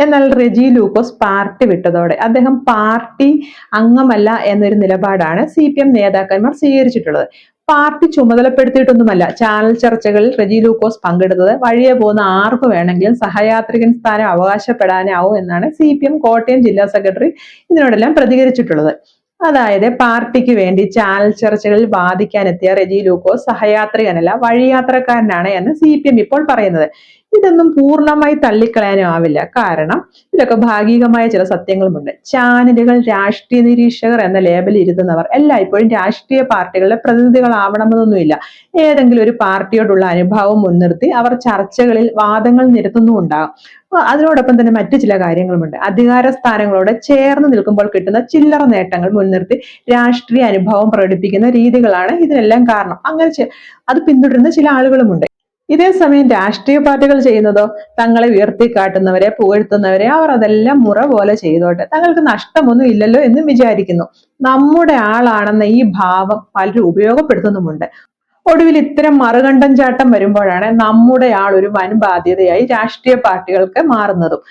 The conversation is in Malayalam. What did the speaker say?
എന്നാൽ റെജി ലൂക്കോസ് പാർട്ടി വിട്ടതോടെ അദ്ദേഹം പാർട്ടി അംഗമല്ല എന്നൊരു നിലപാടാണ് CPM നേതാക്കന്മാർ സ്വീകരിച്ചിട്ടുള്ളത്. പാർട്ടി ചുമതലപ്പെടുത്തിയിട്ടൊന്നുമല്ല ചാനൽ ചർച്ചകളിൽ റെജി ലൂക്കോസ് പങ്കെടുത്തത്. വഴിയെ പോകുന്ന ആർക്ക് വേണമെങ്കിലും സഹയാത്രികൻ സ്ഥാനം അവകാശപ്പെടാനാവും എന്നാണ് CPM കോട്ടയം ജില്ലാ സെക്രട്ടറി ഇതിനോടെല്ലാം പ്രതികരിച്ചിട്ടുള്ളത്. അതായത് പാർട്ടിക്ക് വേണ്ടി ചാനൽ ചർച്ചകളിൽ വാദിക്കാനെത്തിയ റെജി ലൂക്കോസ് സഹയാത്രികനല്ല, വഴിയാത്രക്കാരനാണ് എന്ന് CPM ഇപ്പോൾ പറയുന്നത്. ഇതൊന്നും പൂർണ്ണമായി തള്ളിക്കളയാനും ആവില്ല. കാരണം ഇതിലൊക്കെ ഭാഗികമായ ചില സത്യങ്ങളുമുണ്ട്. ചാനലുകൾ രാഷ്ട്രീയ നിരീക്ഷകർ എന്ന ലേബൽ ഇരുത്തുന്നവർ എല്ലായ്പ്പോഴും രാഷ്ട്രീയ പാർട്ടികളുടെ പ്രതിനിധികളാവണമെന്നൊന്നുമില്ല. ഏതെങ്കിലും ഒരു പാർട്ടിയോടുള്ള അനുഭാവം മുൻനിർത്തി അവർ ചർച്ചകളിൽ വാദങ്ങൾ നിരത്തുന്നുമുണ്ടാകും. അതിനോടൊപ്പം തന്നെ മറ്റു ചില കാര്യങ്ങളുമുണ്ട്. അധികാര സ്ഥാനങ്ങളോട് ചേർന്ന് നിൽക്കുമ്പോൾ കിട്ടുന്ന ചില്ലറ നേട്ടങ്ങൾ മുൻനിർത്തി രാഷ്ട്രീയ അനുഭാവം പ്രകടിപ്പിക്കുന്ന രീതികളാണ് ഇതിനെല്ലാം കാരണം. അങ്ങനെ അത് പിന്തുടരുന്ന ചില ആളുകളുമുണ്ട്. ഇതേസമയം രാഷ്ട്രീയ പാർട്ടികൾ ചെയ്യുന്നതോ തങ്ങളെ ഉയർത്തിക്കാട്ടുന്നവരെ പുകഴ്ത്തുന്നവരെ അവർ അതെല്ലാം മുറ പോലെ ചെയ്തോട്ടെ, തങ്ങൾക്ക് നഷ്ടമൊന്നും ഇല്ലല്ലോ എന്നും വിചാരിക്കുന്നു. നമ്മുടെ ആളാണെന്ന ഈ ഭാവം പലരും ഉപയോഗപ്പെടുത്തുന്നുമുണ്ട്. ഒടുവിൽ ഇത്തരം മറുകണ്ഠം ചാട്ടം വരുമ്പോഴാണ് നമ്മുടെ ആൾ ഒരു വൻ ബാധ്യതയായി രാഷ്ട്രീയ പാർട്ടികൾക്ക് മാറുന്നതും.